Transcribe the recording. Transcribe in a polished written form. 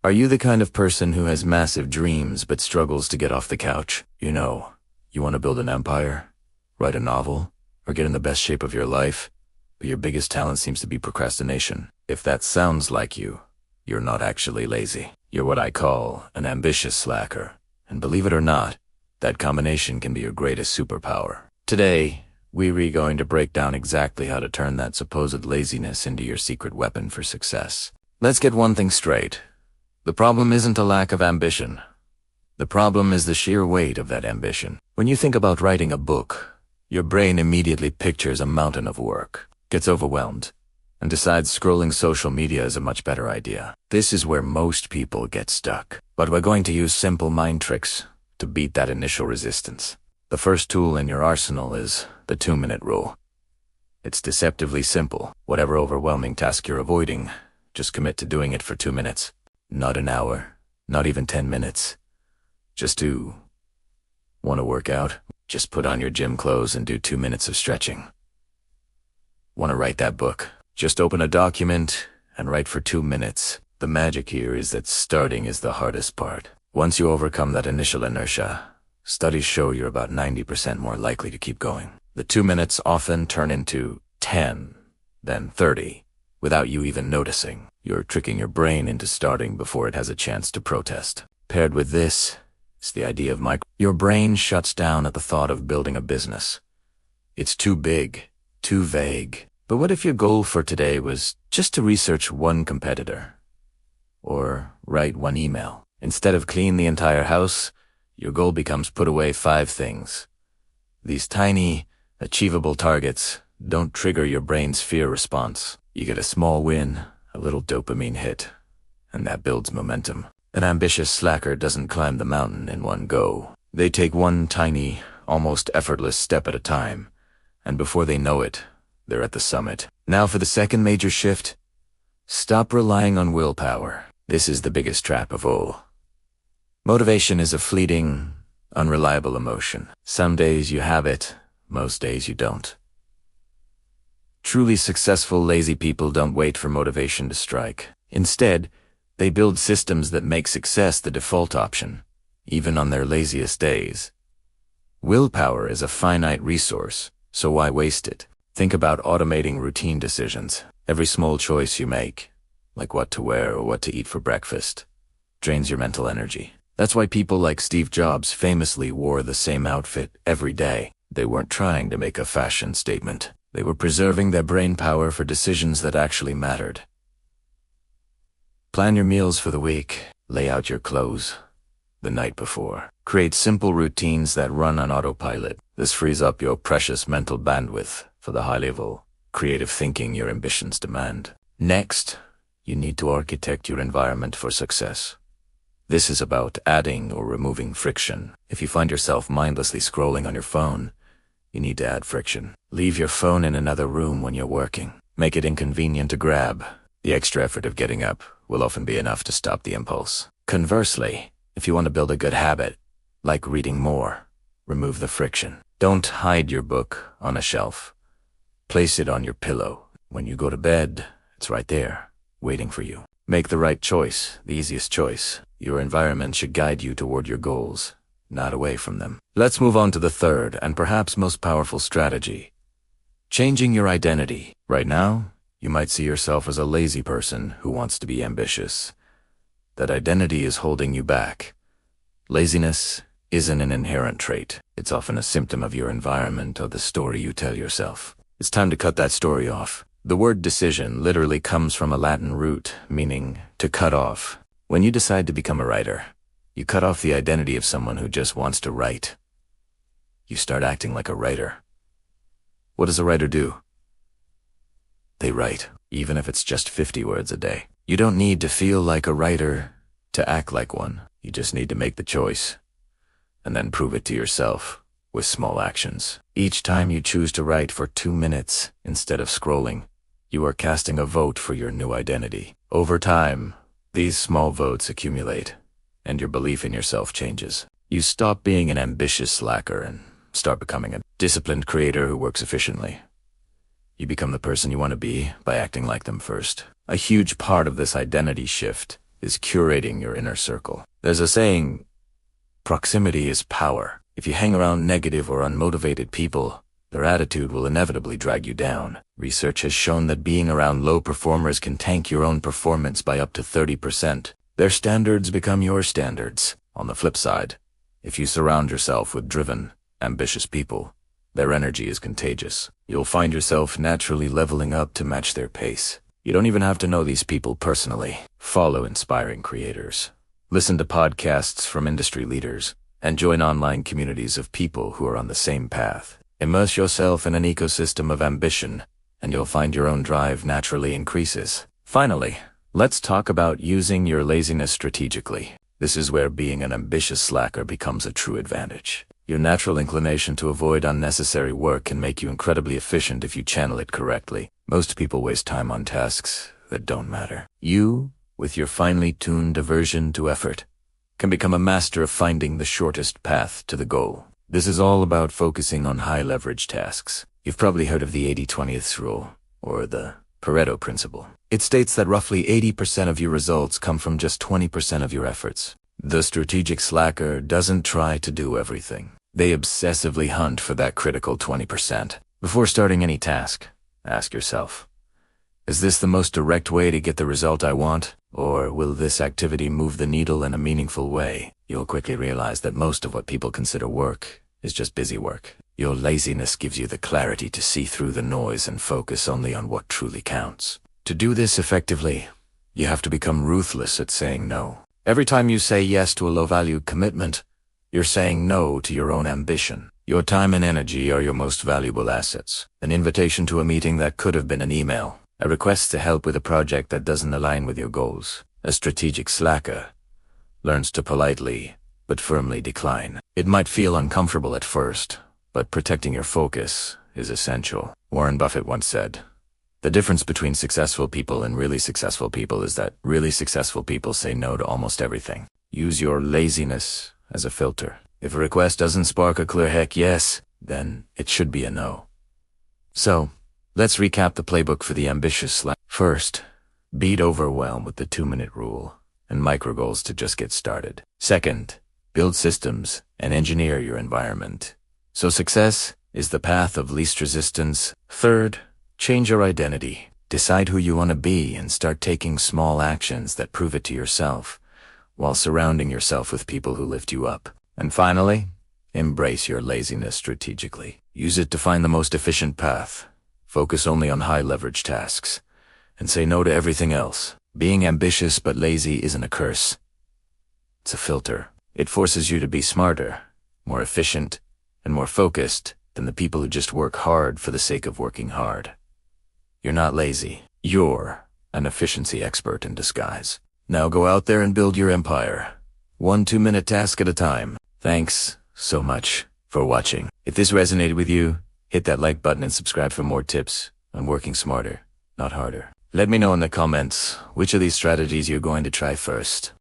Are you the kind of person who has massive dreams but struggles to get off the couch? You want to build an empire, write a novel, or get in the best shape of your life, but your biggest talent seems to be procrastination. If that sounds like you, you're not actually lazy. You're what I call an ambitious slacker. And believe it or not, that combination can be your greatest superpower. Today, we're going to break down exactly how to turn that supposed laziness into your secret weapon for success. Let's get one thing straight. The problem isn't a lack of ambition. The problem is the sheer weight of that ambition. When you think about writing a book, your brain immediately pictures a mountain of work, gets overwhelmed, and decides scrolling social media is a much better idea. This is where most people get stuck. But we're going to use simple mind tricks to beat that initial resistance. The first tool in your arsenal is the 2-minute rule. It's deceptively simple. Whatever overwhelming task you're avoiding, just commit to doing it for 2 minutes. Not an hour, not even 10 minutes. Just do. Want to work out? Just put on your gym clothes and do 2 minutes of stretching. Want to write that book? Just open a document and write for 2 minutes. The magic here is that starting is the hardest part. Once you overcome that initial inertia, studies show you're about 90% more likely to keep going. The 2 minutes often turn into 10, then 30, without you even noticing. You're tricking your brain into starting before it has a chance to protest. Paired with this is the idea of your brain shuts down at the thought of building a business. It's too big, too vague. But what if your goal for today was just to research one competitor? Or write one email? Instead of clean the entire house, your goal becomes put away 5 things. These tiny, achievable targets don't trigger your brain's fear response. You get a small win, a little dopamine hit, and that builds momentum. An ambitious slacker doesn't climb the mountain in one go. They take one tiny, almost effortless step at a time, and before they know it, they're at the summit. Now for the second major shift, stop relying on willpower. This is the biggest trap of all. Motivation is a fleeting, unreliable emotion. Some days you have it, most days you don't. Truly successful lazy people don't wait for motivation to strike. Instead, they build systems that make success the default option, even on their laziest days. Willpower is a finite resource, so why waste it? Think about automating routine decisions. Every small choice you make, like what to wear or what to eat for breakfast, drains your mental energy. That's why people like Steve Jobs famously wore the same outfit every day. They weren't trying to make a fashion statement. They were preserving their brain power for decisions that actually mattered. Plan your meals for the week. Lay out your clothes the night before. Create simple routines that run on autopilot. This frees up your precious mental bandwidth for the high-level, creative thinking your ambitions demand. Next, you need to architect your environment for success. This is about adding or removing friction. If you find yourself mindlessly scrolling on your phone, you need to add friction. Leave your phone in another room when you're working. Make it inconvenient to grab. The extra effort of getting up will often be enough to stop the impulse. Conversely, if you want to build a good habit, like reading more, remove the friction. Don't hide your book on a shelf. Place it on your pillow. When you go to bed, it's right there, waiting for you. Make the right choice, the easiest choice. Your environment should guide you toward your goals, not away from them. Let's move on to the third and perhaps most powerful strategy. Changing your identity. Right now, you might see yourself as a lazy person who wants to be ambitious. That identity is holding you back. Laziness isn't an inherent trait. It's often a symptom of your environment or the story you tell yourself. It's time to cut that story off. The word decision literally comes from a Latin root, meaning to cut off. When you decide to become a writer, you cut off the identity of someone who just wants to write. You start acting like a writer. What does a writer do? They write, even if it's just 50 words a day. You don't need to feel like a writer to act like one. You just need to make the choice, and then prove it to yourself with small actions. Each time you choose to write for 2 minutes instead of scrolling, you are casting a vote for your new identity. Over time, these small votes accumulate, and your belief in yourself changes. You stop being an ambitious slacker and start becoming a disciplined creator who works efficiently. You become the person you want to be by acting like them first. A huge part of this identity shift is curating your inner circle. There's a saying, proximity is power. If you hang around negative or unmotivated people, their attitude will inevitably drag you down. Research has shown that being around low performers can tank your own performance by up to 30%. Their standards become your standards. On the flip side, if you surround yourself with driven, ambitious people, their energy is contagious. You'll find yourself naturally leveling up to match their pace. You don't even have to know these people personally. Follow inspiring creators. Listen to podcasts from industry leaders, and join online communities of people who are on the same path. Immerse yourself in an ecosystem of ambition, and you'll find your own drive naturally increases. Finally, let's talk about using your laziness strategically. This is where being an ambitious slacker becomes a true advantage. Your natural inclination to avoid unnecessary work can make you incredibly efficient if you channel it correctly. Most people waste time on tasks that don't matter. You, with your finely tuned aversion to effort, can become a master of finding the shortest path to the goal. This is all about focusing on high-leverage tasks. You've probably heard of the 80-20 rule, or the Pareto principle. It states that roughly 80% of your results come from just 20% of your efforts. The strategic slacker doesn't try to do everything. They obsessively hunt for that critical 20%. Before starting any task, ask yourself, is this the most direct way to get the result I want? Or will this activity move the needle in a meaningful way? You'll quickly realize that most of what people consider work is just busy work. Your laziness gives you the clarity to see through the noise and focus only on what truly counts. To do this effectively, you have to become ruthless at saying no. Every time you say yes to a low-value commitment, you're saying no to your own ambition. Your time and energy are your most valuable assets. An invitation to a meeting that could have been an email. A request to help with a project that doesn't align with your goals. A strategic slacker learns to politely but firmly decline. It might feel uncomfortable at first, but protecting your focus is essential. Warren Buffett once said, "The difference between successful people and really successful people is that really successful people say no to almost everything." Use your laziness as a filter. If a request doesn't spark a clear heck yes, then it should be a no. So, let's recap the playbook for the ambitious slacker. First, beat overwhelm with the 2-minute rule and micro goals to just get started. Second, build systems and engineer your environment, so success is the path of least resistance. Third, change your identity. Decide who you want to be and start taking small actions that prove it to yourself, while surrounding yourself with people who lift you up. And finally, embrace your laziness strategically. Use it to find the most efficient path. Focus only on high-leverage tasks, and say no to everything else. Being ambitious but lazy isn't a curse. It's a filter. It forces you to be smarter, more efficient, and more focused than the people who just work hard for the sake of working hard. You're not lazy. You're an efficiency expert in disguise. Now go out there and build your empire. 1 2-minute task at a time. Thanks so much for watching. If this resonated with you, hit that like button and subscribe for more tips on working smarter, not harder. Let me know in the comments which of these strategies you're going to try first.